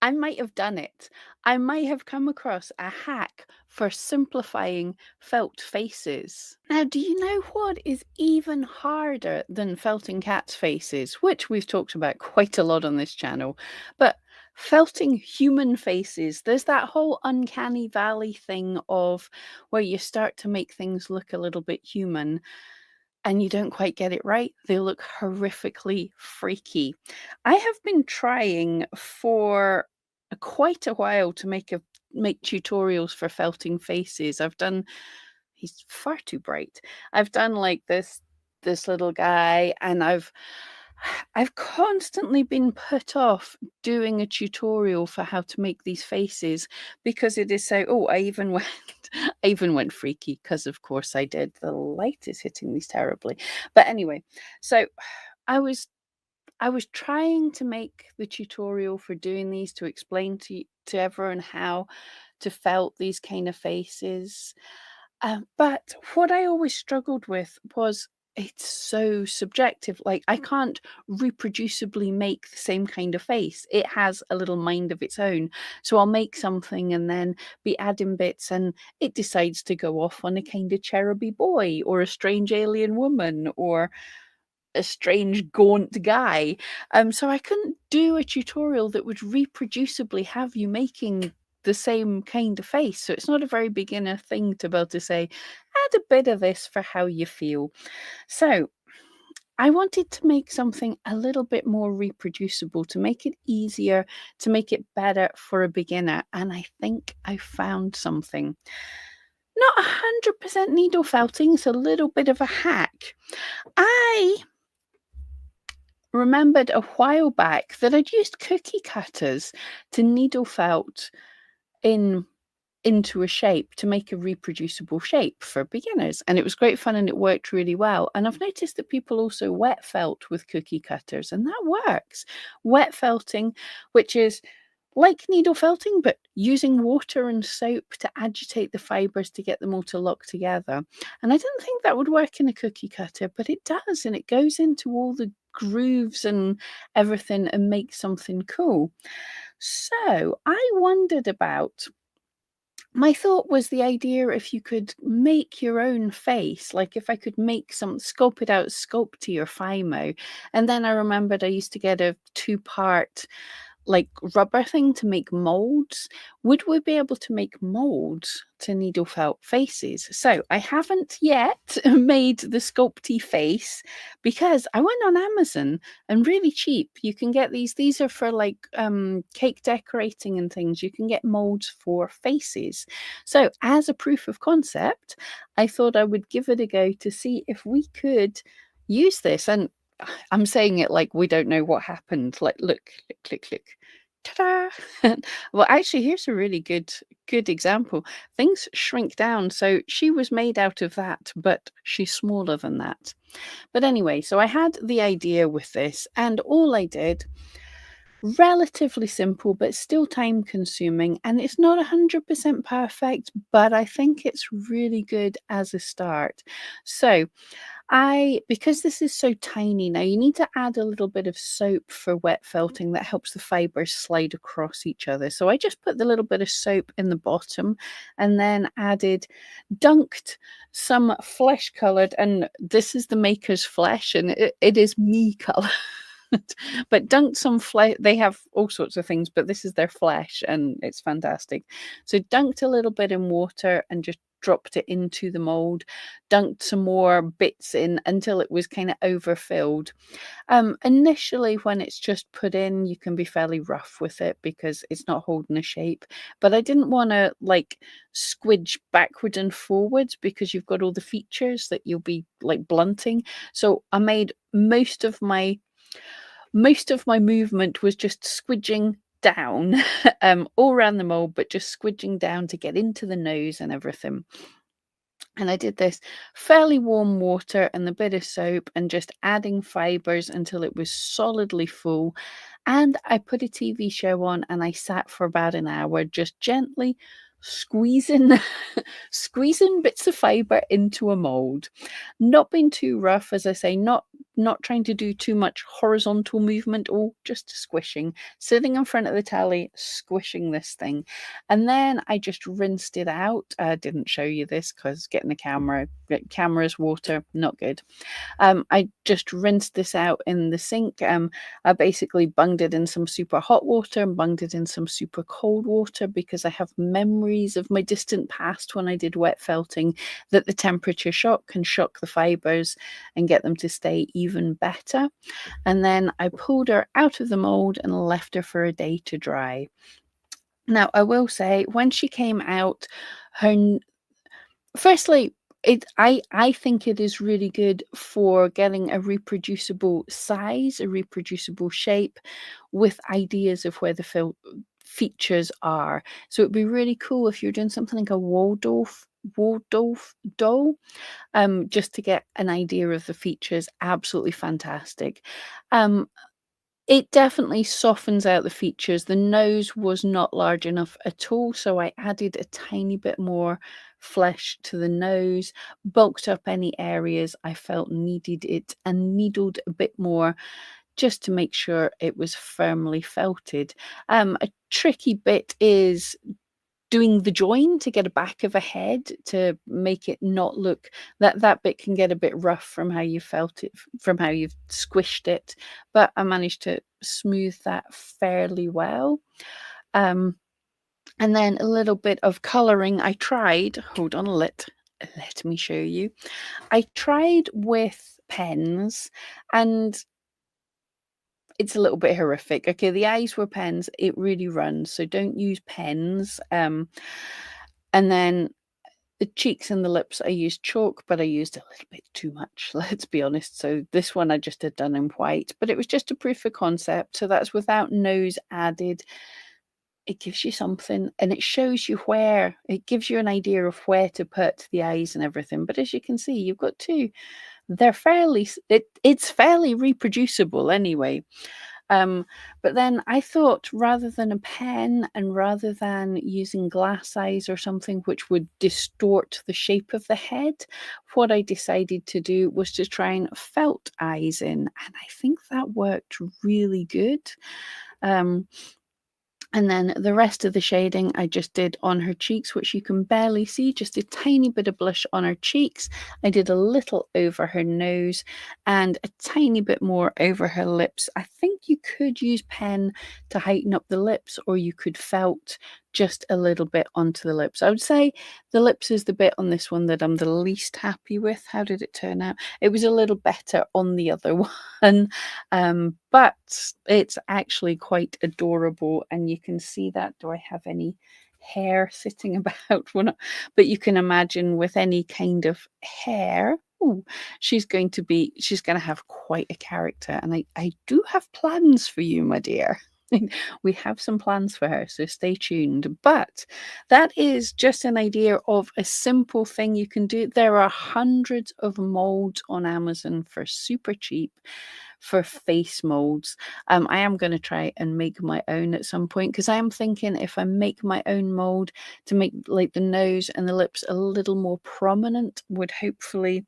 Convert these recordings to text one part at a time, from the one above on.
I might have done it. I might have come across a hack for simplifying felt faces. Now, do you know what is even harder than felting cats' faces, which we've talked about quite a lot on this channel, but felting human faces? There's that whole uncanny valley thing of where you start to make things look a little bit human and you don't quite get it right, they look horrifically freaky. I have been trying for quite a while to make tutorials for felting faces. I've done he's far too bright. I've done like this little guy and I've constantly been put off doing a tutorial for how to make these faces because it is so I even went I even went freaky because of course I did. The light is hitting these terribly. But anyway, so I was I was trying to make the tutorial for doing these to explain to everyone how to felt these kind of faces. But what I always struggled with was it's so subjective. Like, I can't reproducibly make the same kind of face. It has a little mind of its own. So I'll make something and then be adding bits, and it decides to go off on a kind of cheruby boy or a strange alien woman or a strange gaunt guy. So I couldn't do a tutorial that would reproducibly have you making the same kind of face. So it's not a very beginner thing to be able to say, add a bit of this for how you feel. So I wanted to make something a little bit more reproducible to make it easier, to make it better for a beginner. And I think I found something. Not 100% needle felting, it's a little bit of a hack. I remembered a while back that I'd used cookie cutters to needle felt in into a shape to make a reproducible shape for beginners, and it was great fun and it worked really well. And I've noticed that people also wet felt with cookie cutters, and that works. Wet felting, which is like needle felting, but using water and soap to agitate the fibers to get them all to lock together. And I didn't think that would work in a cookie cutter, but it does, and it goes into all the grooves and everything and makes something cool. So I wondered about my thought was the idea if you could make your own face, like if I could make some sculpt it out, Sculpty or Fimo. And then I remembered I used to get a two-part like rubber thing to make molds. Would we be able to make molds to needle felt faces? So I haven't yet made the sculpty face because I went on Amazon and really cheap. You can get these are for like cake decorating and things. You can get molds for faces. So as a proof of concept, I thought I would give it a go to see if we could use this. And I'm saying it like we don't know what happened. Like, look, click, click, click. Ta-da! Well, actually, here's a really good example. Things shrink down. So she was made out of that, but she's smaller than that. But anyway, so I had the idea with this, and all I did, relatively simple, but still time consuming. And it's not 100% perfect, but I think it's really good as a start. So because this is so tiny now, you need to add a little bit of soap for wet felting that helps the fibers slide across each other. So I just put the little bit of soap in the bottom and then dunked some flesh colored, and this is the maker's flesh, and it is me color. But dunked some flesh. They have all sorts of things, but this is their flesh and it's fantastic. So dunked a little bit in water and just dropped it into the mold, dunked some more bits in until it was kind of overfilled. Initially, when it's just put in, you can be fairly rough with it because it's not holding a shape. But I didn't want to like squidge backward and forwards because you've got all the features that you'll be like blunting. So I made most of my movement was just squidging down all around the mold, but just squidging down to get into the nose and everything. And I did this fairly warm water and a bit of soap and just adding fibers until it was solidly full. And I put a TV show on and I sat for about an hour just gently squeezing squeezing bits of fiber into a mold. Not being too rough, as I say, not not trying to do too much horizontal movement or just squishing, sitting in front of the telly, squishing this thing. And then I just rinsed it out. I didn't show you this because getting a camera, cameras, water, not good. I just rinsed this out in the sink. I basically bunged it in some super hot water and bunged it in some super cold water because I have memories of my distant past when I did wet felting that the temperature shock can shock the fibers and get them to stay even better. And then I pulled her out of the mold and left her for a day to dry. Now, I will say, when she came out, her firstly, I think it is really good for getting a reproducible size, a reproducible shape with ideas of where the features are. So it'd be really cool if you're doing something like a Waldorf doll, just to get an idea of the features. Absolutely fantastic. Um, it definitely softens out the features. The nose was not large enough at all, so I added a tiny bit more flesh to the nose, bulked up any areas I felt needed it, and needled a bit more just to make sure it was firmly felted. A tricky bit is doing the join to get a back of a head to make it not look that bit can get a bit rough from how you felt it, from how you've squished it, but I managed to smooth that fairly well. Um, and then a little bit of coloring. I tried, hold on, let me show you. I tried with pens, and it's a little bit horrific. Okay, the eyes were pens. It really runs, so don't use pens. And then the cheeks and the lips, I used chalk, but I used a little bit too much, let's be honest. So this one I just had done in white, but it was just a proof of concept. So that's without nose added. It gives you something, and it shows you where, it gives you an idea of where to put the eyes and everything. But as you can see, you've got two. They're fairly, it's fairly reproducible anyway. But then I thought, rather than a pen and rather than using glass eyes or something which would distort the shape of the head, what I decided to do was to try and felt eyes in. And I think that worked really good. Um, and then the rest of the shading I just did on her cheeks, which you can barely see, just a tiny bit of blush on her cheeks. I did a little over her nose and a tiny bit more over her lips. I think you could use pen to heighten up the lips, or you could felt just a little bit onto the lips. I would say the lips is the bit on this one that I'm the least happy with. How did it turn out? It was a little better on the other one. But it's actually quite adorable, and you can see that. Do I have any hair sitting about? Well, but you can imagine with any kind of hair, ooh, she's going to have quite a character. And I do have plans for you, my dear. We have some plans for her, so stay tuned. But that is just an idea of a simple thing you can do. There are hundreds of molds on Amazon for super cheap for face molds. I am going to try and make my own at some point, because I am thinking if I make my own mold to make like the nose and the lips a little more prominent would hopefully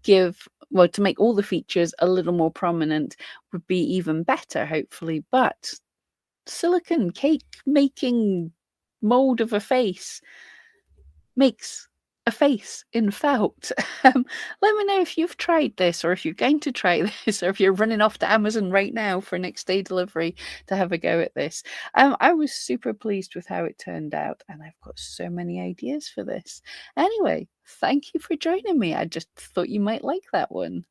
give, well, to make all the features a little more prominent would be even better, hopefully. But silicon cake making mold of a face makes a face in felt. Let me know if you've tried this, or if you're going to try this, or if you're running off to Amazon right now for next day delivery to have a go at this. I was super pleased with how it turned out, and I've got so many ideas for this. Anyway, thank you for joining me. I just thought you might like that one.